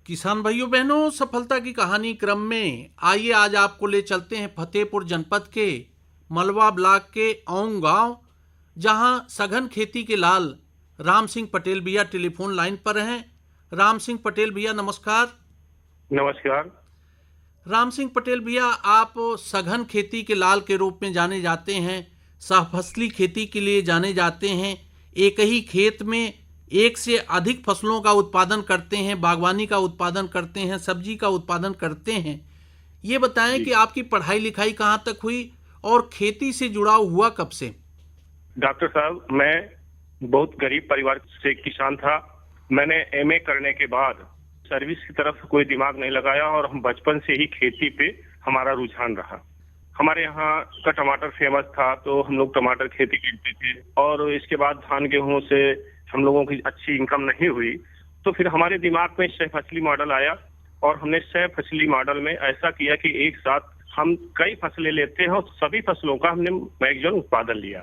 किसान भाइयों बहनों, सफलता की कहानी क्रम में आइए आज आपको ले चलते हैं फतेहपुर जनपद के मलवा ब्लॉक के औंग गांव, जहां सघन खेती के लाल राम सिंह पटेल भैया टेलीफोन लाइन पर हैं। राम सिंह पटेल भैया नमस्कार। नमस्कार। राम सिंह पटेल भैया, आप सघन खेती के लाल के रूप में जाने जाते हैं, सहफसली खेती के लिए जाने जाते हैं। एक ही खेत में एक से अधिक फसलों का उत्पादन करते हैं, बागवानी का उत्पादन करते हैं, सब्जी का उत्पादन करते हैं। ये बताएं कि आपकी पढ़ाई लिखाई कहाँ तक हुई और खेती से जुड़ाव हुआ कब से? डॉक्टर साहब, मैं बहुत गरीब परिवार से किसान था। मैंने एमए करने के बाद सर्विस की तरफ कोई दिमाग नहीं लगाया और हम बचपन से ही खेती पे हमारा रुझान रहा। हमारे यहाँ का टमाटर फेमस था, तो हम लोग टमाटर खेती करते थे। और इसके बाद धान गेहूं से हम लोगों की अच्छी इनकम नहीं हुई, तो फिर हमारे दिमाग में सह फसली मॉडल आया और हमने सह फसली मॉडल में ऐसा किया कि एक साथ हम कई फसलें लेते हैं और सभी फसलों का हमने मैक्सिमम उत्पादन लिया।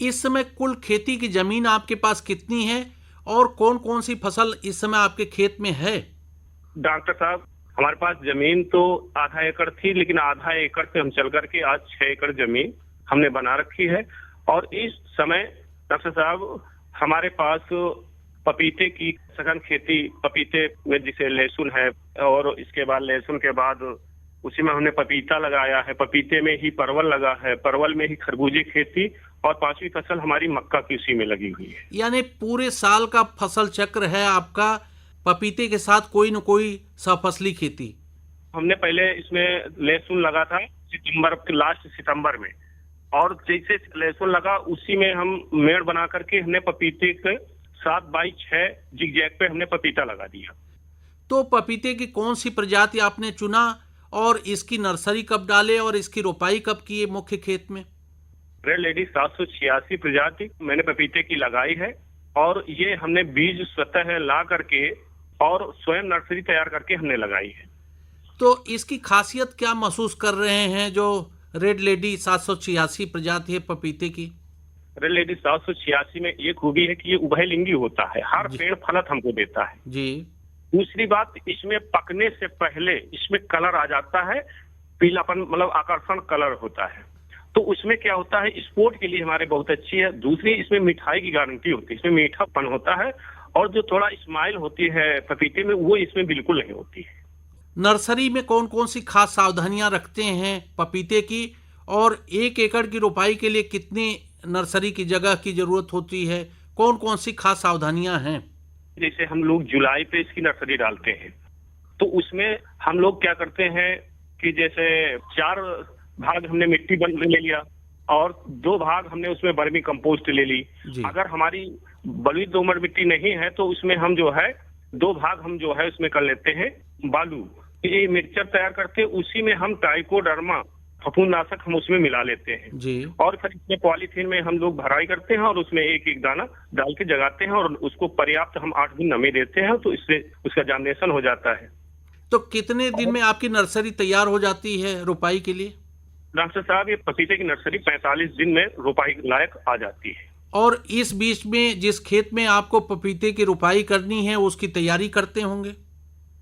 इस समय कुल खेती की जमीन आपके पास कितनी है और कौन कौन सी फसल इस समय आपके खेत में है? डॉक्टर साहब, हमारे पास जमीन तो आधा एकड़ थी, लेकिन आधा एकड़ से हम चल करके आज 6 एकड़ जमीन हमने बना रखी है। और इस समय डॉक्टर साहब हमारे पास पपीते की सघन खेती, पपीते में जिसे लहसुन है, और इसके बाद लहसुन के बाद उसी में हमने पपीता लगाया है, पपीते में ही परवल लगा है, परवल में ही खरबूजे खेती, और 5वीं फसल हमारी मक्का की उसी में लगी हुई है। यानी पूरे साल का फसल चक्र है आपका, पपीते के साथ कोई न कोई सहफसली खेती। हमने पहले इसमें लहसुन लगा था सितंबर के लास्ट सितंबर में, और जैसे लहसुन लगा उसी में हम मेड़ बना करके हमने पपीते के 7x6 जिगजैग पे हमने पपीता लगा दिया। तो पपीते की कौन सी प्रजाति आपने चुना और इसकी नर्सरी कब डाले और इसकी रोपाई कब की मुख्य खेत में? रेड लेडी 786 प्रजाति मैंने पपीते की लगाई है, और ये हमने बीज स्वतः ला करके और स्वयं नर्सरी तैयार करके हमने लगाई है। तो इसकी खासियत क्या महसूस कर रहे हैं जो रेड लेडी 786 प्रजाति है पपीते की? रेड लेडी 786 में ये खूबी है कि ये उभयलिंगी होता है, हर पेड़ फलत हमको देता है जी। दूसरी बात, इसमें पकने से पहले इसमें कलर आ जाता है, पीलापन मतलब आकर्षण कलर होता है, तो उसमें क्या होता है, स्पोर्ट के लिए हमारे बहुत अच्छी है। दूसरी, इसमें मिठाई की गारंटी होती है, इसमें मीठापन होता है, और जो थोड़ा स्माइल होती है पपीते में वो इसमें बिल्कुल नहीं होती है। नर्सरी में कौन कौन सी खास सावधानियां रखते हैं पपीते की, और 1 एकड़ की रोपाई के लिए कितनी नर्सरी की जगह की जरूरत होती है? कौन कौन सी खास सावधानियां हैं? जैसे हम लोग जुलाई पे इसकी नर्सरी डालते हैं, तो उसमें हम लोग क्या करते हैं कि जैसे 4 भाग हमने मिट्टी ले लिया और 2 भाग हमने उसमें वर्मी कंपोस्ट ले ली। अगर हमारी बलुई दोमट मिट्टी नहीं है तो उसमें हम जो है 2 भाग हम जो है उसमें कर लेते हैं बालू। ये मिक्सचर तैयार करते हैं, उसी में हम ट्राइकोडर्मा फफूंदनाशक हम उसमें मिला लेते हैं जी। और फिर इसमें पॉलीथीन में हम लोग भराई करते हैं और उसमें एक एक दाना डाल के जगाते हैं और उसको पर्याप्त हम 8 दिन नमी देते हैं, तो इससे उसका जर्मिनेशन हो जाता है। तो कितने दिन में आपकी नर्सरी तैयार हो जाती है रोपाई के लिए? डॉक्टर साहब, ये पपीते की नर्सरी 45 दिन में रोपाई लायक आ जाती है। और इस बीच में जिस खेत में आपको पपीते की रोपाई करनी है उसकी तैयारी करते होंगे?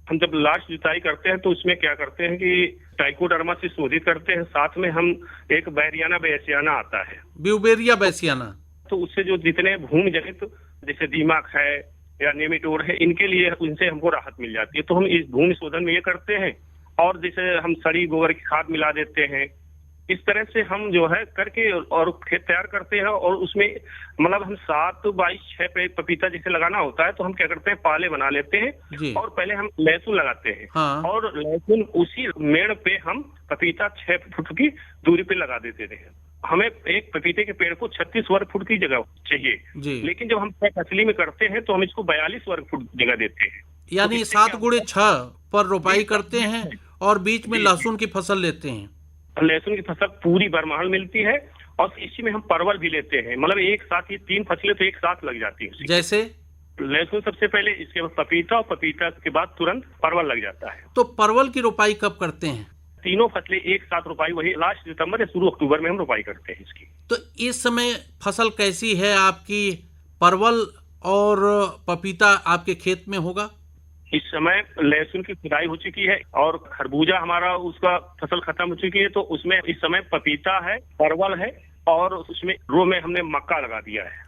हम जब लास्ट जुताई करते हैं तो उसमें क्या करते हैं कि ट्राइकोडर्मा से शोधित करते हैं, साथ में हम एक बैरियाना बैसियाना आता है, ब्यूवेरिया बैसियाना, तो उससे जो जितने भूमि जनित जैसे दीमक है या नेमेटोड है, इनके लिए उनसे हमको राहत मिल जाती है। तो हम इस भूमि शोधन में ये करते हैं, और जैसे हम सड़ी गोबर की खाद मिला देते हैं। इस तरह से हम जो है करके और खेत तैयार करते हैं, और उसमें मतलब हम 7x6 पे पपीता जैसे लगाना होता है तो हम क्या करते हैं, पाले बना लेते हैं और पहले हम लहसुन लगाते हैं। हाँ। और लहसुन उसी मेड़ पे हम पपीता 6 फुट की दूरी पे लगा देते थे। हमें एक पपीते के पेड़ को 36 वर्ग फुट की जगह चाहिए, लेकिन जब हम फसली में करते हैं तो हम इसको 42 वर्ग फुट जगह देते हैं। यानी 7x6 पर रोपाई करते हैं और बीच में लहसुन की फसल लेते हैं। लहसुन की फसल पूरी बरमहल मिलती है, और इसी में हम परवल भी लेते हैं, मतलब एक साथ ये 3 फसलें तो एक साथ लग जाती है। जैसे लहसुन सबसे पहले, इसके बाद पपीता, और पपीता के बाद तुरंत परवल लग जाता है। तो परवल की रोपाई कब करते हैं? तीनों फसलें एक साथ रोपाई वही लास्ट सितंबर या शुरू अक्टूबर में हम रोपाई करते हैं इसकी। तो इस समय फसल कैसी है आपकी? परवल और पपीता आपके खेत में होगा? इस समय लहसुन की खुदाई हो चुकी है और खरबूजा हमारा उसका फसल खत्म हो चुकी है, तो उसमें इस समय पपीता है, परवल है और उसमें रो में हमने मक्का लगा दिया है।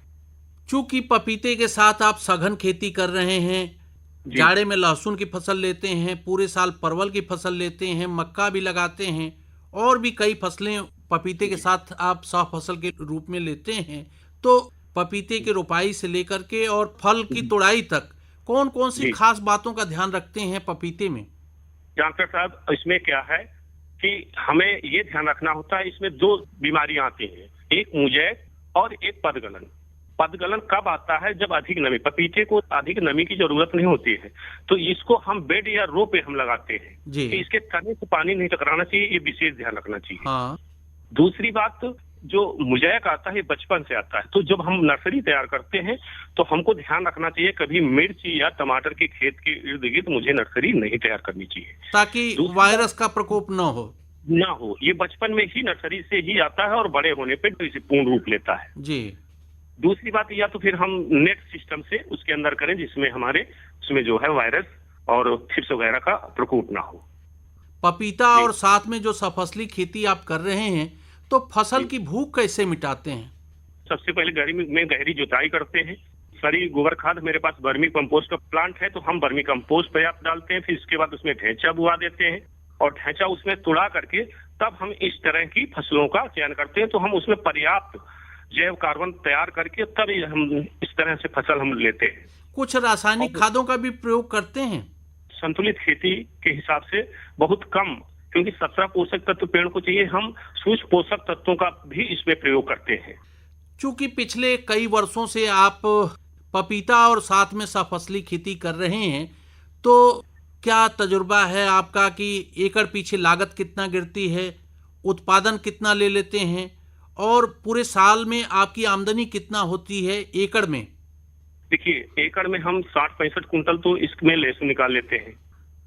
चूंकि पपीते के साथ आप सघन खेती कर रहे हैं, जी जाड़े में लहसुन की फसल लेते हैं, पूरे साल परवल की फसल लेते हैं, मक्का भी लगाते हैं और भी कई फसलें पपीते के जी साथ आप सह फसल के रूप में लेते हैं, तो पपीते की रोपाई से लेकर के और फल की जी तुड़ाई तक कौन कौन सी जी खास बातों का ध्यान रखते हैं पपीते में? डॉक्टर साहब, इसमें क्या है कि हमें ये ध्यान रखना होता है, इसमें दो बीमारियां आती हैं, एक मुजैक और एक पदगलन। पदगलन कब आता है? जब अधिक नमी, पपीते को अधिक नमी की जरूरत नहीं होती है, तो इसको हम बेड या रो पे हम लगाते हैं जी कि इसके तने से पानी नहीं टकराना चाहिए, ये विशेष ध्यान रखना चाहिए। हाँ। दूसरी बात, जो मुजैक आता है बचपन से आता है, तो जब हम नर्सरी तैयार करते हैं तो हमको ध्यान रखना चाहिए कभी मिर्च या टमाटर के खेत के इर्द गिर्द मुझे नर्सरी नहीं तैयार करनी चाहिए, ताकि दूसरी वायरस का प्रकोप न हो। ना हो। ये बचपन में ही नर्सरी से ही आता है और बड़े होने पे इसे पूर्ण रूप लेता है। जी दूसरी बात, या तो फिर हम नेट सिस्टम से उसके अंदर करें जिसमें हमारे उसमें जो है वायरस और थ्रिप्स वगैरह का प्रकोप ना हो। पपीता जी और साथ में जो सफसली खेती आप कर रहे हैं, तो फसल जी की भूख कैसे मिटाते हैं? सबसे पहले गर्मी में गहरी जुताई करते हैं, सड़ी गोबर खाद, मेरे पास वर्मी कंपोस्ट का प्लांट है तो हम वर्मी कंपोस्ट पर्याप्त डालते हैं, फिर इसके बाद उसमें ढैंचा बुआ देते हैं और ढैंचा उसमें तुड़ा करके तब हम इस तरह की फसलों का चयन करते हैं, तो हम उसमें पर्याप्त जैव कार्बन तैयार करके तब हम इस तरह से फसल हम लेते हैं। कुछ रासायनिक और खादों का भी प्रयोग करते हैं? संतुलित खेती के हिसाब से बहुत कम, क्योंकि 17 पोषक तत्व पेड़ को चाहिए, हम सूक्ष्म पोषक तत्वों का भी इसमें प्रयोग करते हैं। चूंकि पिछले कई वर्षों से आप पपीता और साथ में सफसली खेती कर रहे हैं, तो क्या तजुर्बा है आपका कि एकड़ पीछे लागत कितना गिरती है, उत्पादन कितना ले लेते हैं और पूरे साल में आपकी आमदनी कितना होती है एकड़ में? देखिए, एकड़ में हम 60-65 कुंटल तो इसमें लहसुन निकाल लेते हैं,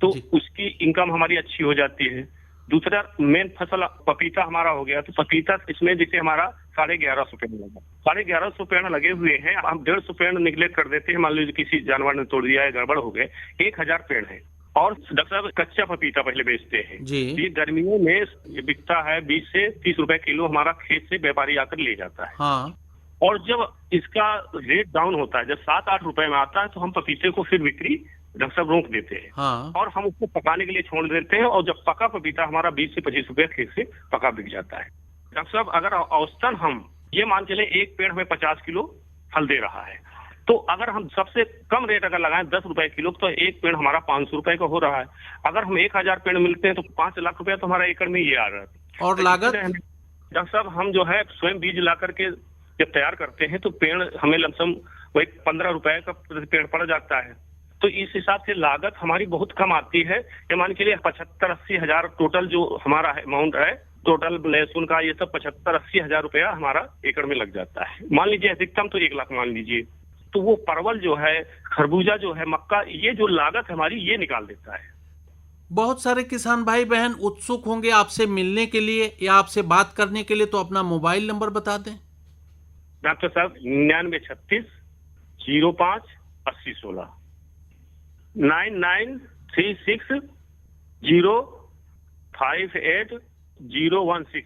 तो जी उसकी इनकम हमारी अच्छी हो जाती है। दूसरा मेन फसल पपीता हमारा हो गया, तो पपीता इसमें जैसे हमारा 1150 पेड़ लगा, 1150 पेड़ लगे हुए हैं, हम 150 पेड़ निगलेक्ट कर देते हैं, मान लीजिए किसी जानवर ने तोड़ दिया है, गड़बड़ हो गए, 1000 पेड़ है। और डॉक्टर साहब, कच्चा पपीता पहले बेचते हैं, जी ये गर्मियों में ये बिकता है 20 से 30 रुपए किलो, हमारा खेत से व्यापारी आकर ले जाता है। हाँ और जब इसका रेट डाउन होता है, जब 7-8 रुपए में आता है, तो हम पपीते को फिर बिक्री डॉक्टर साहब रोक देते हैं हाँ और हम उसको पकाने के लिए छोड़ देते हैं, और जब पका पपीता हमारा 20 से 25 रुपए खेत से पका बिक जाता है। डॉक्टर साहब, अगर औसतन हम ये मान चले एक पेड़ हमें 50 किलो फल दे रहा है, तो अगर हम सबसे कम रेट अगर लगाएं 10 रुपए किलो, तो एक पेड़ हमारा 500 रुपए का हो रहा है। अगर हम 1000 पेड़ मिलते हैं तो 5 लाख रुपया तो हमारा एकड़ में ये आ रहा है। और लागत? डॉक्टर साहब, हम जो है स्वयं बीज ला करके जब तैयार करते हैं तो पेड़ हमें लमसम वही 15 रुपए का प्रति पेड़ पड़ जाता है, तो इस हिसाब से लागत हमारी बहुत कम आती है। ये मान के लिए 75-80 हजार टोटल जो हमारा अमाउंट है, टोटल लहसुन का, ये सब 75-80 हजार रुपया हमारा एकड़ में लग जाता है। मान लीजिए अधिकतम तो 1 लाख मान लीजिए, तो वो परवल जो है, खरबूजा जो है, मक्का, ये जो लागत हमारी ये निकाल देता है। बहुत सारे किसान भाई बहन उत्सुक होंगे आपसे मिलने के लिए या आपसे बात करने के लिए, तो अपना मोबाइल नंबर बता दें। डॉक्टर साहब, 9936 05 8016, 9936 058 016,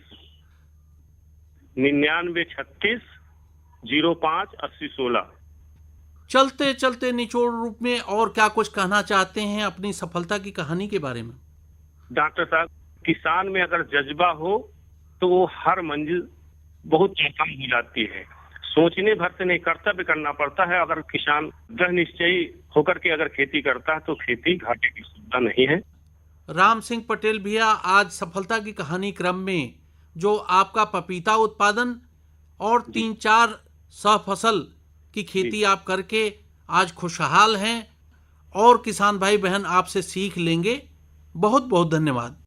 9936 05 8016। चलते चलते निचोड़ रूप में और क्या कुछ कहना चाहते हैं अपनी सफलता की कहानी के बारे में? डॉक्टर साहब, किसान में अगर जज्बा हो तो वो हर मंजिल बहुत आसान हो जाती है। सोचने भर से नहीं, कर्तव्य करना पड़ता है। अगर किसान दृढ़ निश्चयी होकर के अगर खेती करता है तो खेती घाटे की सुविधा नहीं है। राम सिंह पटेल भैया, आज सफलता की कहानी क्रम में जो आपका पपीता उत्पादन और 3-4 सहफसल की खेती आप करके आज खुशहाल हैं और किसान भाई बहन आपसे सीख लेंगे। बहुत बहुत धन्यवाद।